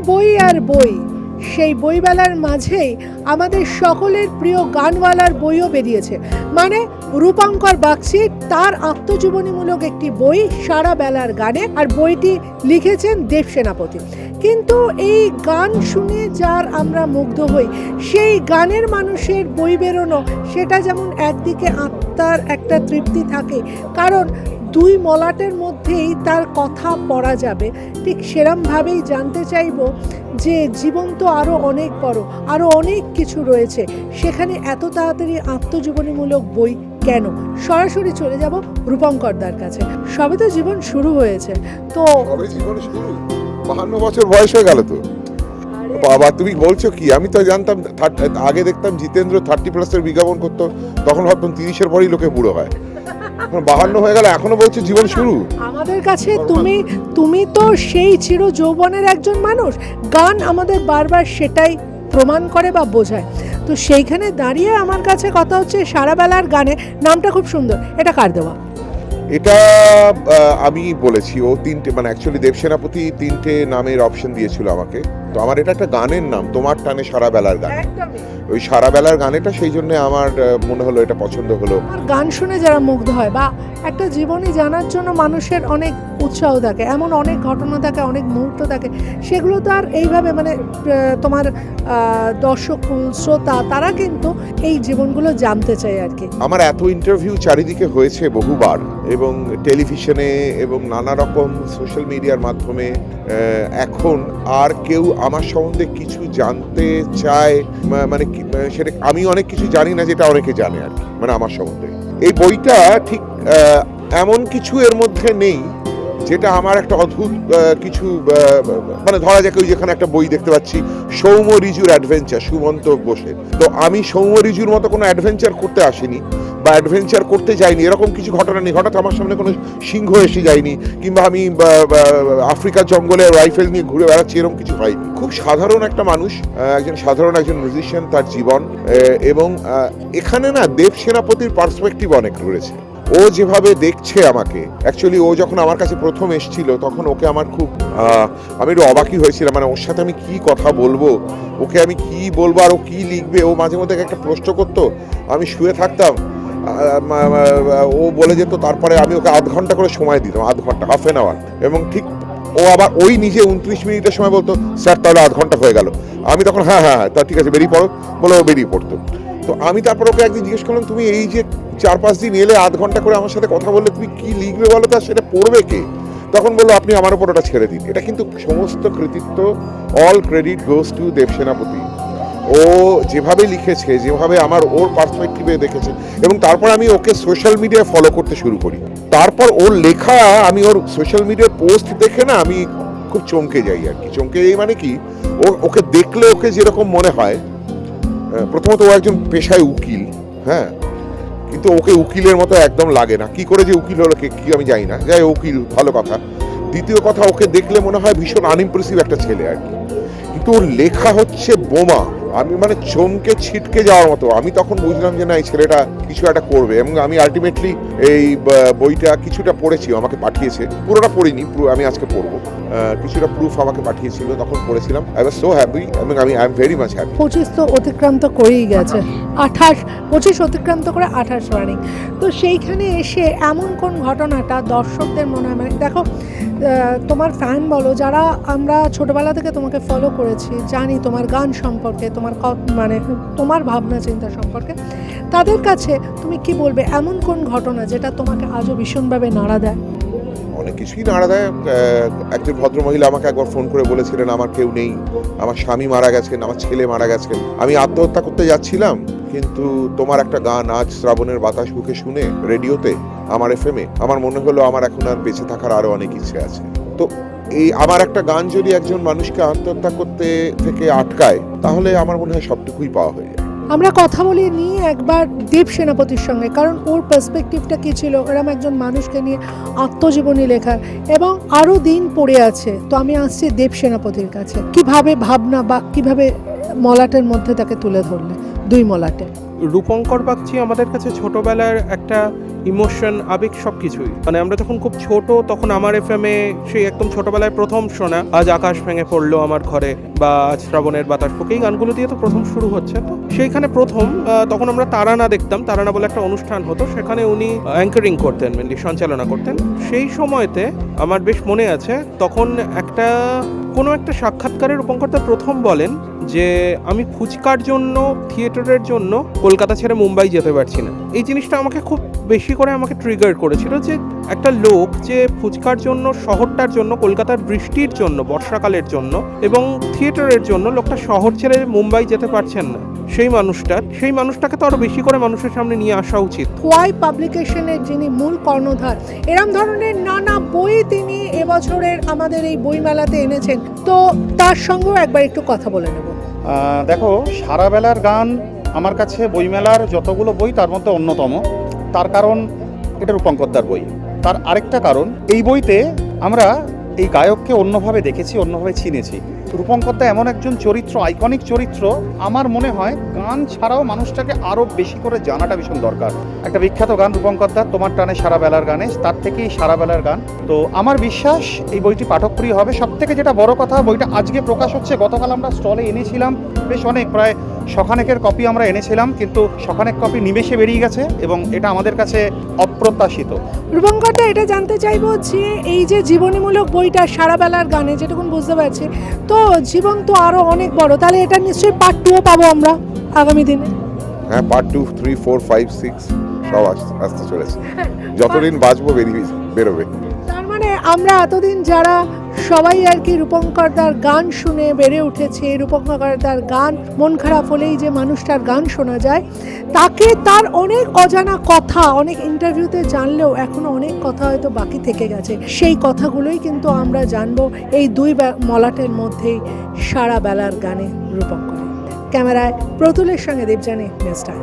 বই আর বই, সেই বইমেলার মাঝেই আমাদের সকলের প্রিয় গানওয়ালার বইও বেরিয়েছে। মানে রূপঙ্কর বাগচি, তার আত্মজীবনীমূলক একটি বই সারা বেলার গানে, আর বইটি লিখেছেন দেব সেনাপতি। কিন্তু এই গান শুনে যার আমরা মুগ্ধ হই, সেই গানের মানুষের বই বেরোনো, সেটা যেমন একদিকে আত্মার একটা তৃপ্তি থাকে, কারণ দুই মলাটের মধ্যেই তার কথা পড়া যাবে। ঠিক সেরমভাবেই জানতে চাইব যে জীবন তো আরও অনেক বড়, আরও অনেক কিছু রয়েছে, সেখানে এত তাড়াতাড়ি আত্মজীবনীমূলক বই কেন? সরাসরি চলে যাব রূপঙ্করদার কাছে। সবে তো জীবন শুরু হয়েছে, তো জীবন শুরু 52 বছর বয়স হয়ে গেল তো বাবা। তুমি বলছো কি? আমি তো জানতাম, আগে দেখতাম জিতেন্দ্র 30+ বিজ্ঞাপন করতো, তখন ভাবতাম 30-এর পরই লোকে বুড়ো হয়। 52 হয়ে গেল, এখনো বলছো জীবন শুরু। আমাদের কাছে তুমি তো সেই চির যৌবনের একজন মানুষ। গান আমাদের বারবার সেটাই প্রমাণ করে বা বোঝায়। তো সেইখানে দাঁড়িয়ে আমার কাছে কথা হচ্ছে সারা বেলার গানে, নামটা খুব সুন্দর, এটা কার দেওয়া? এটা আমি বলেছি, ও তিনটে, মানে অ্যাকচুয়ালি দেব সেনাপতি 3টে নামের অপশন দিয়েছিল আমাকে। তো আমার এটা একটা গানের নাম, তোমার টানে সারা বেলার গান। ওই সারা বেলার গানেটা সেই জন্য আমার মনে হলো এটা পছন্দ হলো। আমার গান শুনে যারা মুগ্ধ হয়, বা একটা জীবনী জানার জন্য মানুষের অনেক উৎসাহ থাকে, এমন অনেক ঘটনা থাকে, অনেক মুহূর্ত থাকে, সেগুলো তো আর এইভাবে মানে তোমার দর্শক শ্রোতা তারা কিন্তু এই জীবনগুলো জানতে চায় আর কি। আমার এত ইন্টারভিউ চারিদিকে হয়েছে বহুবার, এবং টেলিভিশনে এবং নানা রকম সোশ্যাল মিডিয়ার মাধ্যমে। এখন আর কেউ আমার সম্বন্ধে কিছু জানতে চায়, মানে সেটা আমি অনেক কিছু জানি না যেটা অনেকে জানে আর কি, মানে আমার সম্বন্ধে। এই বইটা ঠিক এমন কিছু এর মধ্যে নেই যেটা আমার একটা অদ্ভুত কিছু, মানে ধরা যাক ওই যেখানে একটা বই দেখতে পাচ্ছি সৌম্য রিজুর অ্যাডভেঞ্চার, সুমন্ত বোসের। তো আমি সৌম্য রিজুর মতো কোনো অ্যাডভেঞ্চার করতে আসিনি বা অ্যাডভেঞ্চার করতে যাইনি, এরকম কিছু ঘটনা নেই। হঠাৎ আমার সামনে কোনো সিংহ এসে যায়নি, কিংবা আমি আফ্রিকার জঙ্গলে রাইফেল নিয়ে ঘুরে বেড়াচ্ছি, এরকম কিছু হয়নি। খুব সাধারণ একটা মানুষ, সাধারণ একজন মিউজিশিয়ান, তার জীবন। এবং এখানে না দেব সেনাপতির পার্সপেক্টিভ অনেক রয়েছে। ও যেভাবে দেখছে আমাকে, অ্যাকচুয়ালি ও যখন আমার কাছে প্রথম এসেছিল তখন ওকে আমার খুব আমি একটু অবাকই হয়েছিলাম, মানে ওর সাথে আমি কি কথা বলবো, ওকে আমি কি বলবো আর ও কি লিখবে। ও মাঝে মধ্যে একটা প্রশ্ন করতো, আমি শুয়ে থাকতাম, ও বলে যেত, তারপরে আমি ওকে আধ ঘন্টা করে সময় দিতাম, আধ ঘন্টা, হাফ অ্যান আওয়ার। এবং ঠিক ও আবার ওই নিজে 29 মিনিটের সময় বলতো, স্যার তাহলে আধ ঘন্টা হয়ে গেল। আমি তখন হ্যাঁ হ্যাঁ তা ঠিক আছে, বেরিয়ে পড়ো, বলে ও বেরিয়ে পড়তো। তো আমি তারপর ওকে একদিন জিজ্ঞেস করলাম, তুমি এই যে 4-5 দিন এলে, আধ ঘন্টা করে আমার সাথে কথা বললে, তুমি কি লিখবে বলো তো, সেটা পড়বে কে? তখন বললো, আপনি আমার উপর ওটা ছেড়ে দিন। এটা কিন্তু সমস্ত কৃতিত্ব, অল ক্রেডিট গোজ টু দেব সেনাপতি। ও যেভাবে লিখেছে, যেভাবে আমার ওর পার্সপেক্টিভে দেখেছে, এবং তারপর আমি ওকে সোশ্যাল মিডিয়ায় ফলো করতে শুরু করি। তারপর ওর লেখা, আমি ওর সোশ্যাল মিডিয়ার পোস্ট দেখে না আমি খুব চমকে যাই আর কি। চমকে যাই মানে কি, ওকে দেখলে ওকে যেরকম মনে হয়, প্রথমত ও একজন পেশায় উকিল, হ্যাঁ, কিন্তু ওকে উকিলের মতো একদম লাগে না। কি করে যে উকিল হলো কি আমি জানি না, যাই উকিল, ভালো কথা। দ্বিতীয় কথা, ওকে দেখলে মনে হয় ভীষণ আনইমপ্রেসিভ একটা ছেলে আর কি, কিন্তু ওর লেখা হচ্ছে বোমা। আমি মানে চমকে ছিটকে যাওয়ার মতো। আমি তখন বুঝলাম যে না, এই ছেলেটা কিছু একটা করবে। এবং আমি আলটিমেটলি এই বইটা কিছুটা পড়েছি, আমাকে পাঠিয়েছে, পুরোটা পড়িনি, আমি আজকে পড়বো। কিছুটা প্রুফ আমাকে পাঠিয়েছিল, তখন পড়েছিলাম। আই ওয়াজ সো হ্যাপি, এবং I am very much happy. 25 তো অতিক্রান্ত করেই গেছে, 25 অতিক্রান্ত করে 28 রানিং। তো সেইখানে এসে এমন কোন ঘটনাটা দর্শকদের মনে হয়, মানে দেখো, তোমার ফ্যান বলো, যারা আমরা ছোটবেলা থেকে তোমাকে ফলো করেছি, জানি তোমার গান সম্পর্কে, তোমার মানে তোমার ভাবনা চিন্তা সম্পর্কে, তাদের কাছে তুমি কি বলবে? এমন কোন ঘটনা যেটা তোমাকে আজও ভীষণভাবে নাড়া দেয়? অনেক কিছুই নাড়া দেয়। একজন ভদ্রমহিলা আমাকে একবার ফোন করে বলেছিলেন, আমার কেউ নেই, আমার স্বামী মারা গেছেন, আমার ছেলে মারা গেছেন, আমি আত্মহত্যা করতে যাচ্ছিলাম, কিন্তু তোমার একটা গান আজ শ্রাবণের বাতাস বুকে শুনে রেডিওতে, আমার FM-এ, আমার মনে হলো আমার এখন আর বেঁচে থাকার আরো অনেক ইচ্ছে আছে। তো এই আমার একটা গান যদি একজন মানুষকে আত্মহত্যা করতে থেকে আটকায়, তাহলে আমার মনে হয় সবটুকুই পাওয়া হয়ে যায়। আমরা কথা বলি নিয়ে একবার দেব সেনাপতির সঙ্গে, কারণ ওর পার্সপেক্টিভটা কী ছিল এরকম একজন মানুষকে নিয়ে আত্মজীবনী লেখার, এবং আরও দিন পড়ে আছে। তো আমি আসছি দেব সেনাপতির কাছে, কিভাবে ভাবনা বা কিভাবে মলাটের মধ্যে তাকে তুলে ধরলে, দুই মলাটে। রূপঙ্কর বাগচি আমাদের কাছে ছোটবেলার একটা ইমোশন, আবেগ সব কিছুই। মানে আমরা যখন খুব ছোট তখন আমার এফএমে সেই একদম ছোটবেলায় প্রথম শোনা আজ আকাশ ভেঙে পড়লো আমার ঘরে বা আজ শ্রাবণের বাতাস ফুঁকে, এই গানগুলো দিয়ে তো প্রথম শুরু হচ্ছে। তো সেইখানে প্রথম তখন আমরা তারানা দেখতাম, তারানা বলে একটা অনুষ্ঠান হতো, সেখানে উনি অ্যাঙ্কারিং করতেন, মেনলি সঞ্চালনা করতেন। সেই সময়তে আমার বেশ মনে আছে, তখন কোনো একটা সাক্ষাৎকারে রূপঙ্করদা প্রথম বলেন যে আমি ফুচকার জন্য, থিয়েটারের জন্য কলকাতা ছেড়ে মুম্বাই যেতে পারছি না। এই জিনিসটা আমাকে খুব বেশি করে আমাকে ট্রিগার করেছিল যে একটা লোক যে ফুচকার জন্য, শহরটার জন্য, কলকাতার বৃষ্টির জন্য, বর্ষাকালের জন্য এবং থিয়েটারের জন্য লোকটা শহর ছেড়ে মুম্বাই যেতে পারছেন না, সেই মানুষটাকে তো আরো বেশি করে মানুষের সামনে নিয়ে আসা উচিত। খোয়াই পাবলিকেশনের যিনি মূল কর্ণধার, এরম ধরনের নানা বই তিনি এবছরের আমাদের এই বইমেলাতে এনেছেন, তো তার সঙ্গেও একবার একটু কথা বলে নেব। দেখো, সারাবেলার গান আমার কাছে বইমেলার যতগুলো বই তার মধ্যে অন্যতম। তার কারণ এটা রূপঙ্করদার বই। তার আরেকটা কারণ, এই বইতে আমরা এই গায়ককে অন্যভাবে দেখেছি, অন্যভাবে চিনেছি। রূপঙ্করদা এমন একজন চরিত্র, আইকনিক চরিত্র, আমার মনে হয় গান ছাড়াও মানুষটাকে আরও বেশি করে জানাটা ভীষণ দরকার। একটা বিখ্যাত গান রূপঙ্করদা, তোমার টানে সারাবেলার গানে, তার থেকেই সারাবেলার গান। তো আমার বিশ্বাস এই বইটি পাঠকপ্রিয় হবে। সব থেকে যেটা বড় কথা, বইটা আজকে প্রকাশ হচ্ছে। গতকাল আমরা স্টলে এনেছিলাম বেশ অনেক, প্রায় শখানেকের কপি আমরা এনেছিলাম, কিন্তু শখানেক কপি নিমেষে বেরিয়ে গেছে এবং এটা আমাদের কাছে অপ্রত্যাশিত। রূপঙ্করদা, এটা জানতে চাইবো যে এই যে জীবনীমূলক বইটা সারাবেলার গানে, যেটুকুন বুঝতে পারছি, তো জীবন তো আরো অনেক বড়, তাহলে এটা নিশ্চয়ই পার্ট 2 পাবো আমরা আগামী দিনে। হ্যাঁ, পার্ট 2, 3, 4, 5, 6 সব আসতে চলেছে। যতদিন বাঁচবো বেরোবে। তার মানে আমরা এতদিন যারা সবাই আর কি রূপঙ্করদার গান শুনে বেড়ে উঠেছে, রূপঙ্করদার গান মন খারাপ হলেই যে মানুষটার গান শোনা যায়, তাকে তার অনেক অজানা কথা, অনেক ইন্টারভিউতে জানলেও এখনো অনেক কথা হয়তো বাকি থেকে গেছে। সেই কথাগুলোই কিন্তু আমরা জানবো এই দুই মলাটের মধ্যেই সারা বেলার গানে রূপঙ্কর। ক্যামেরায় প্রতুলের সঙ্গে দেবযানী, নিউজ টাইম।